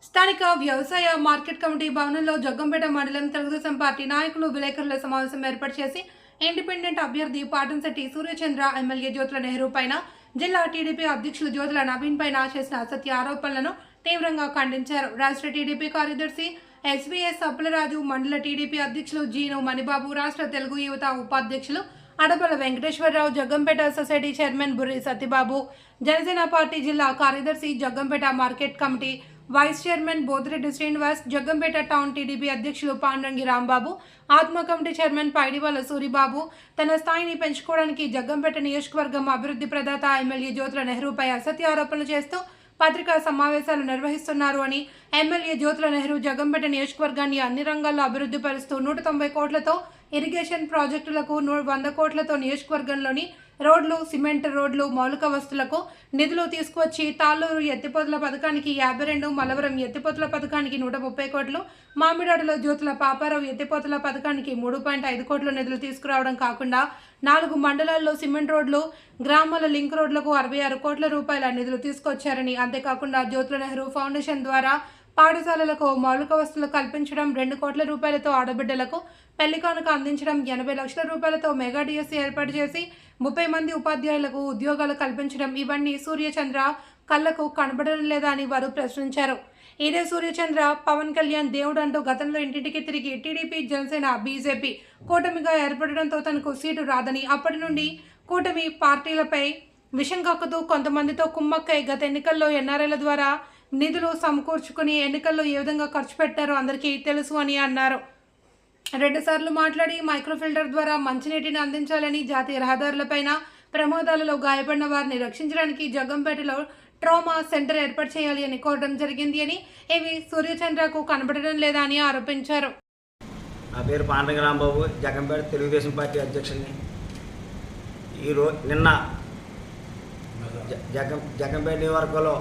స్థానిక వ్యవసాయ market committee భవనంలో జగ్గంపేట మండలం తెలుగుదేశం పార్టీ నాయకులు విలేకరుల సమావేశం ఏర్పాటు చేసి ఇండిపెండెంట్ అభ్యర్థి పాటంశెట్టి సూర్యచంద్ర ఎమ్మెల్యే జ్యోతుల నెహ్రూ పైన జిల్లా టీడీపీ అధ్యక్షులు జ్యోతుల నవీన్ పైన చేసిన అసత్య ఆరోపణలను తీవ్రంగా ఖండించారు. రాష్ట్ర టీడీపీ కార్యదర్శి ఎస్వీఎస్ అప్పలరాజు, మండల టీడీపీ అధ్యక్షులు జీను మణిబాబు, రాష్ట్ర తెలుగు యువత ఉపాధ్యక్షులు Adapala Venkateswararao, Jaggampeta society chairman Burri Satyababu, Janasena party జిల్లా కార్యదర్శి, Jaggampeta market committee vice chairman Bodireddy Srinivas, Jaggampeta town TDP అధ్యక్షులు పాండ్రంగి రాంబాబు, ఆత్మ కమిటీ చైర్మన్ పైడివాల సూరిబాబు తన స్థాయిని పెంచుకోవడానికి జగ్గంపేట నియోజకవర్గం అభివృద్ధి ప్రదాత ఎమ్మెల్యే జ్యోతుల నెహ్రూపై అసత్య ఆరోపణలు చేస్తూ పత్రికా సమావేశాలు నిర్వహిస్తున్నారు అని, ఎమ్మెల్యే జ్యోతుల నెహ్రూ జగ్గంపేట నియోజకవర్గాన్ని అన్ని రంగాల్లో అభివృద్ధి పరుస్తూ 190 కోట్లతో ఇరిగేషన్ ప్రాజెక్టులకు, 100 కోట్లతో నియోజకవర్గంలోని రోడ్లు, సిమెంట్ రోడ్లు, మౌలిక వస్తువులకు నిధులు తీసుకువచ్చి తాళ్ళూరు ఎత్తిపోతల పథకానికి 52, మలవరం ఎత్తిపోతల పథకానికి 130 కోట్లు, మామిడాడులో జ్యోతుల పాపారావు ఎత్తిపోతల పథకానికి 3.5 కోట్ల నిధులు తీసుకురావడం కాకుండా 4 మండలాల్లో సిమెంట్ రోడ్లు, గ్రామాల లింక్ రోడ్లకు 66 కోట్ల రూపాయల నిధులు తీసుకొచ్చారని, అంతేకాకుండా జ్యోతుల నెహ్రూ ఫౌండేషన్ ద్వారా పాఠశాలలకు మౌలిక వస్తువులు కల్పించడం, 2 కోట్ల రూపాయలతో ఆడబిడ్డలకు పెళ్లి కానుక అందించడం, 80 లక్షల రూపాయలతో మెగా డిఎస్సీ ఏర్పాటు చేసి 30 మంది ఉపాధ్యాయులకు ఉద్యోగాలు కల్పించడం, ఇవన్నీ సూర్యచంద్ర కళ్లకు కనబడడం లేదా అని వారు ప్రశ్నించారు. ఇదే సూర్యచంద్ర పవన్ కళ్యాణ్ దేవుడు అంటూ గతంలో ఇంటింటికి తిరిగి టీడీపీ, జనసేన, బీజేపీ కూటమిగా ఏర్పడడంతో తనకు సీటు రాదని, అప్పటి నుండి కూటమి పార్టీలపై విషం కక్కుతూ కొంతమందితో కుమ్మక్కై గత ఎన్నికల్లో ఎన్ఆర్ఐల ద్వారా నిధులు సమకూర్చుకుని ఎన్నికల్లో ఏ విధంగా ఖర్చు పెట్టారో అందరికీ తెలుసు అని అన్నారు. 2 సార్లు మాట్లాడి మైక్రోఫిల్టర్ ద్వారా మంచినీటిని అందించాలని, జాతీయ రహదారులపైన ప్రమాదాలలో గాయపడిన వారిని రక్షించడానికి జగ్గంపేటలో ట్రామా సెంటర్ ఏర్పాటు చేయాలి అని కోరడం జరిగింది అని, ఇవి సూర్యచంద్రకు కనబడడం లేదా అని ఆరోపించారు. నా పేరు పాండ్రంగి రాంబాబు, జగ్గంపేట తెలుగుదేశం పార్టీ అధ్యక్షుడిని. నిన్న జగ్గంపేట నియోజకవర్గంలో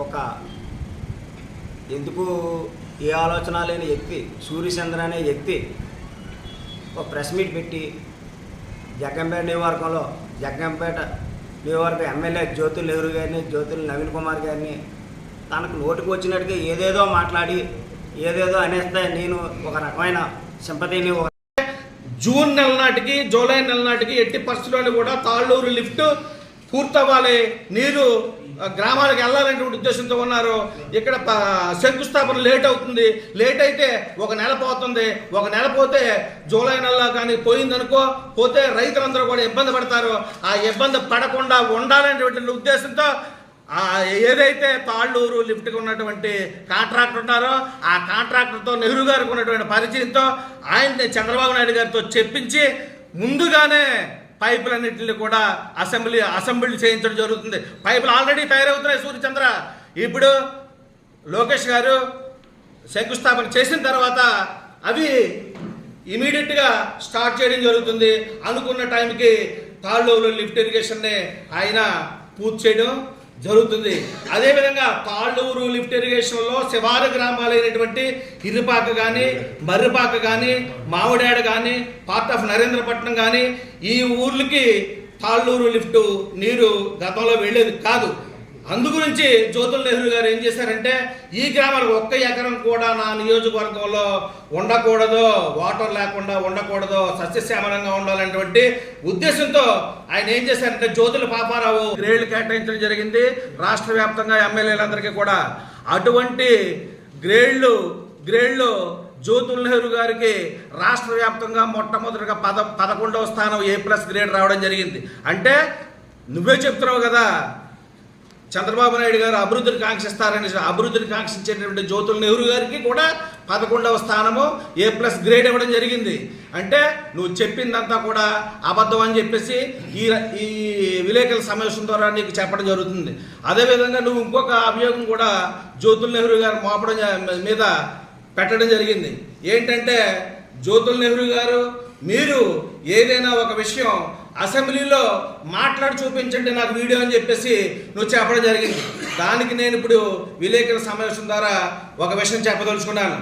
ఒక ఎందుకు ఏ ఆలోచన లేని వ్యక్తి సూర్యచంద్ర అనే వ్యక్తి ఒక ప్రెస్ మీట్ పెట్టి జగ్గంపేట నియోజకవర్గంలో జగ్గంపేట నియోజకవర్గ ఎమ్మెల్యే జ్యోతుల నెహ్రూ గారిని, జ్యోతుల నవీన్ కుమార్ గారిని తనకు నోటికి వచ్చినట్టుగా ఏదేదో మాట్లాడి ఏదేదో అనేస్తే నేను ఒక రకమైన సింపతిని జూన్ నెల నాటికి, జూలై నెల నాటికి ఎట్టి పరిస్థితుల్లో కూడా తాళ్ళూరు లిఫ్ట్ పూర్తవ్వాలి, నీరు గ్రామాలకు వెళ్ళాలనేటువంటి ఉద్దేశంతో ఉన్నారు. ఇక్కడ శంకుస్థాపన లేట్ అవుతుంది, లేట్ అయితే 1 నెల పోతుంది, 1 నెల పోతే జూలై నెలలో కానీ పోయిందనుకో, పోతే రైతులందరూ కూడా ఇబ్బంది పడతారు. ఆ ఇబ్బంది పడకుండా ఉండాలనేటువంటి ఉద్దేశంతో ఏదైతే తాళ్ళూరు లిఫ్ట్కి ఉన్నటువంటి కాంట్రాక్టర్ ఉన్నారో ఆ కాంట్రాక్టర్తో నెహ్రూ గారికి ఉన్నటువంటి పరిచయంతో ఆయన్ని చంద్రబాబు నాయుడు గారితో చెప్పించి ముందుగానే పైపులన్నింటినీ కూడా అసెంబ్లీ చేయించడం జరుగుతుంది. పైపులు ఆల్రెడీ తయారవుతున్నాయి సూర్యచంద్ర. ఇప్పుడు లోకేష్ గారు శంకుస్థాపన చేసిన తర్వాత అవి ఇమీడియట్గా స్టార్ట్ చేయడం జరుగుతుంది. అనుకున్న టైంకి తాళ్ళూరు లిఫ్ట్ ఇరిగేషన్ని ఆయన పూర్తి చేయడం జరుగుతుంది. అదేవిధంగా తాళ్ళూరు లిఫ్ట్ ఇరిగేషన్లో శివారు గ్రామాలైనటువంటి ఇరుపాక కానీ, మర్రిపాక కానీ, మామిడాడ కానీ, పార్ట్ ఆఫ్ నరేంద్రపట్నం కానీ ఈ ఊర్లకి తాళ్ళూరు లిఫ్ట్ నీరు గతంలో వెళ్ళేది కాదు. అందుగురించి జ్యోతుల నెహ్రూ గారు ఏం చేశారంటే ఈ గ్రామాలకు 1 ఎకరం కూడా నా నియోజకవర్గంలో ఉండకూడదు, వాటర్ లేకుండా ఉండకూడదు, సస్యశ్యామలంగా ఉండాలనేటువంటి ఉద్దేశంతో ఆయన ఏం చేశారంటే జ్యోతుల పాపారావు గ్రేడ్లు కేటాయించడం జరిగింది రాష్ట్ర వ్యాప్తంగా ఎమ్మెల్యేలందరికీ కూడా. అటువంటి గ్రేడ్లు జ్యోతుల నెహ్రూ గారికి రాష్ట్ర వ్యాప్తంగా మొట్టమొదటిగా 11వ స్థానం A+ గ్రేడ్ రావడం జరిగింది. అంటే నువ్వే చెప్తున్నావు కదా, చంద్రబాబు నాయుడు గారు అభివృద్ధిని కాంక్షిస్తారని, అభివృద్ధిని కాంక్షించేటటువంటి జ్యోతుల నెహ్రూ గారికి కూడా 11వ స్థానము A+ గ్రేడ్ ఇవ్వడం జరిగింది. అంటే నువ్వు చెప్పిందంతా కూడా అబద్ధం అని చెప్పేసి ఈ విలేకరుల సమావేశం ద్వారా నీకు చెప్పడం జరుగుతుంది. అదేవిధంగా నువ్వు ఇంకొక అభియోగం కూడా జ్యోతుల నెహ్రూ గారు మోపడం మీద పెట్టడం జరిగింది. ఏంటంటే జ్యోతుల నెహ్రూ గారు మీరు ఏదైనా ఒక విషయం అసెంబ్లీలో మాట్లాడి చూపించండి నాకు వీడియో అని చెప్పేసి నువ్వు చెప్పడం జరిగింది. దానికి నేను ఇప్పుడు విలేకరుల సమావేశం ద్వారా ఒక విషయం చెప్పదలుచుకున్నాను.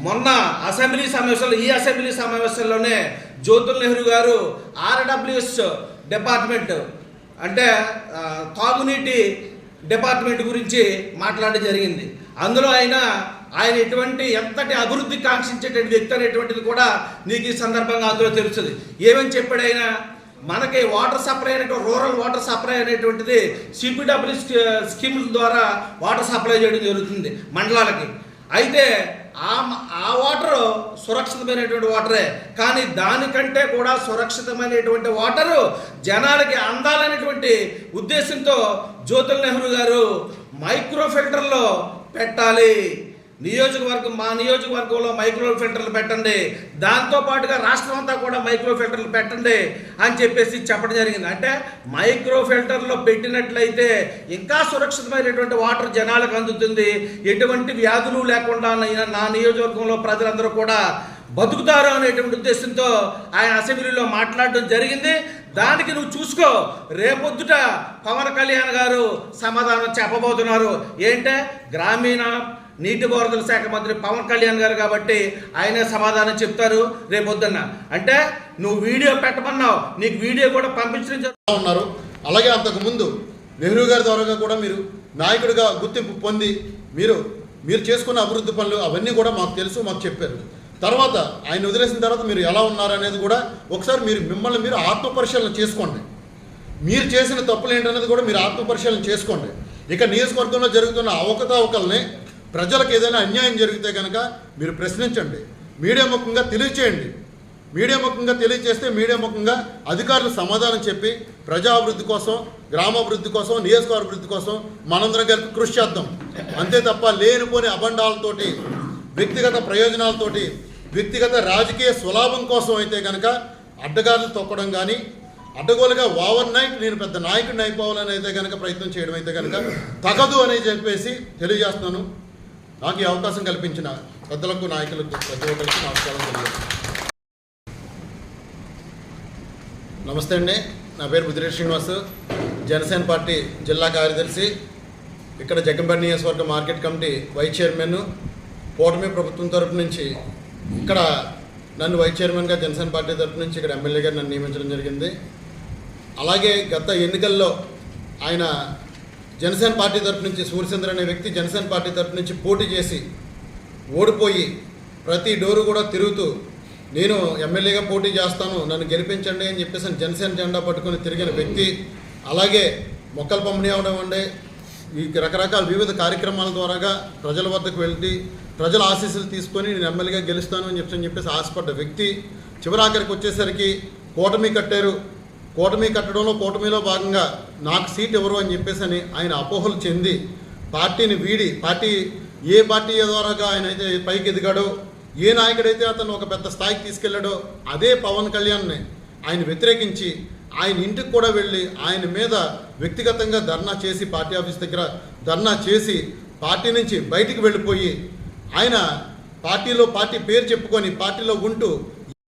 మొన్న అసెంబ్లీ సమావేశంలో ఈ అసెంబ్లీ సమావేశంలోనే జ్యోతుల నెహ్రూ గారు ఆర్డబ్ల్యూఎస్ డిపార్ట్మెంట్ అంటే తాగునీటి డిపార్ట్మెంట్ గురించి మాట్లాడడం జరిగింది. అందులో ఆయన ఎటువంటి ఎంతటి అభివృద్ధి కాంక్షించేటువంటి వ్యక్తి అనేటువంటిది కూడా నీకు ఈ సందర్భంగా అందులో తెలుస్తుంది. ఏమని చెప్పాడు ఆయన? మనకి వాటర్ సప్లై అనేటువంటి రూరల్ వాటర్ సప్లై అనేటువంటిది సిపిడబ్ల్యూ స్కీముల ద్వారా వాటర్ సప్లై చేయడం జరుగుతుంది మండలాలకి. అయితే ఆ వాటర్ సురక్షితమైనటువంటి వాటరే, కానీ దానికంటే కూడా సురక్షితమైనటువంటి వాటరు జనాలకి అందాలనేటువంటి ఉద్దేశంతో జ్యోతుల నెహ్రూ గారు మైక్రో ఫిల్టర్లో పెట్టాలి. మా నియోజకవర్గంలో మైక్రో ఫిల్టర్లు పెట్టండి, దాంతోపాటుగా రాష్ట్రం అంతా కూడా మైక్రో ఫిల్టర్లు పెట్టండి అని చెప్పేసి చెప్పడం జరిగింది. అంటే మైక్రో ఫిల్టర్లో పెట్టినట్లయితే ఇంకా సురక్షితమైనటువంటి వాటర్ జనాలకు అందుతుంది, ఎటువంటి వ్యాధులు లేకుండా నా నియోజకవర్గంలో ప్రజలందరూ కూడా బతుకుతారు అనేటువంటి ఉద్దేశంతో ఆయన అసెంబ్లీలో మాట్లాడడం జరిగింది. దానికి నువ్వు చూసుకో, రేపొద్దుట పవన్ కళ్యాణ్ గారు సమాధానం చెప్పబోతున్నారు. ఏంటే గ్రామీణ నీటిపారుదల శాఖ మంత్రి పవన్ కళ్యాణ్ గారు కాబట్టి ఆయనే సమాధానం చెప్తారు రేపొద్దున్న. అంటే నువ్వు వీడియో పెట్టమన్నావు, నీకు వీడియో కూడా పంపించడం ఉన్నారు. అలాగే అంతకుముందు నెహ్రూ గారి ద్వారా కూడా మీరు నాయకుడిగా గుర్తింపు పొంది మీరు చేసుకున్న అభివృద్ధి పనులు అవన్నీ కూడా మాకు తెలుసు, మాకు చెప్పారు. తర్వాత ఆయన వదిలేసిన తర్వాత మీరు ఎలా ఉన్నారనేది కూడా ఒకసారి మిమ్మల్ని మీరు ఆత్మపరిశీలన చేసుకోండి. మీరు చేసిన తప్పులు ఏంటనేది కూడా మీరు ఆత్మపరిశీలన చేసుకోండి. ఇక నియోజకవర్గంలో జరుగుతున్న అవకతవకల్ని, ప్రజలకు ఏదైనా అన్యాయం జరిగితే కనుక మీరు ప్రశ్నించండి, మీడియా ముఖంగా తెలియచేయండి. మీడియా ముఖంగా తెలియచేస్తే మీడియా ముఖంగా అధికారులు సమాధానం చెప్పి ప్రజాభివృద్ధి కోసం, గ్రామాభివృద్ధి కోసం, నియోజకవర్గాభివృద్ధి కోసం మనందరం కలిపి కృషి చేద్దాం. అంతే తప్ప లేనిపోని అబండాలతోటి, వ్యక్తిగత ప్రయోజనాలతోటి, వ్యక్తిగత రాజకీయ స్వలాభం కోసం అయితే కనుక అడ్డగారులు తొక్కడం కానీ, అడ్డగోలుగా ఓవర్ నైట్ నేను పెద్ద నాయకుడిని అయిపోవాలని అయితే కనుక ప్రయత్నం చేయడం అయితే కనుక తగదు అని చెప్పేసి తెలియజేస్తున్నాను. నాకు ఈ అవకాశం కల్పించిన పెద్దలకు, నాయకులకు, ప్రతి ఒక్కరికి నమస్కారం తెలియజేస్తున్నాను. నమస్తే అండి, నా పేరు బుద్ధిరెడ్డి శ్రీనివాస్, జనసేన పార్టీ జిల్లా కార్యదర్శి, ఇక్కడ జగ్గంపేట నియోజకవర్గ మార్కెట్ కమిటీ వైస్ చైర్మన్. కూటమి ప్రభుత్వం తరపు నుంచి ఇక్కడ నన్ను వైస్ చైర్మన్గా జనసేన పార్టీ తరపు నుంచి ఇక్కడ ఎమ్మెల్యేగా నన్ను నియమించడం జరిగింది. అలాగే గత ఎన్నికల్లో ఆయన జనసేన పార్టీ తరపు నుంచి సూర్యచంద్ర అనే వ్యక్తి జనసేన పార్టీ తరపు నుంచి పోటీ చేసి ఓడిపోయి ప్రతి డోరు కూడా తిరుగుతూ నేను ఎమ్మెల్యేగా పోటీ చేస్తాను, నన్ను గెలిపించండి అని చెప్పేసి జనసేన జెండా పట్టుకొని తిరిగిన వ్యక్తి. అలాగే మొక్కల పంపిణీ అవడం అంటే ఈ రకరకాల వివిధ కార్యక్రమాల ద్వారాగా ప్రజల వద్దకు వెళ్ళి ప్రజల ఆశీస్సులు తీసుకొని నేను ఎమ్మెల్యేగా గెలుస్తాను అని చెప్పేసి ఆశపడ్డ వ్యక్తి. చివరాఖరికి వచ్చేసరికి కూటమి కట్టారు. కూటమి కట్టడంలో కూటమిలో భాగంగా నాకు సీట్ ఎవరు అని చెప్పేసి ఆయన అపోహలు చెంది పార్టీని వీడి ఏ పార్టీ ద్వారాగా ఆయన అయితే పైకి ఎదిగాడో, ఏ నాయకుడైతే అతను ఒక పెద్ద స్థాయికి తీసుకెళ్లాడో అదే పవన్ కళ్యాణ్ని ఆయన వ్యతిరేకించి ఆయన ఇంటికి కూడా వెళ్ళి ఆయన మీద వ్యక్తిగతంగా ధర్నా చేసి, పార్టీ ఆఫీస్ దగ్గర ధర్నా చేసి పార్టీ నుంచి బయటికి వెళ్ళిపోయి ఆయన పార్టీ పేరు చెప్పుకొని పార్టీలో ఉంటూ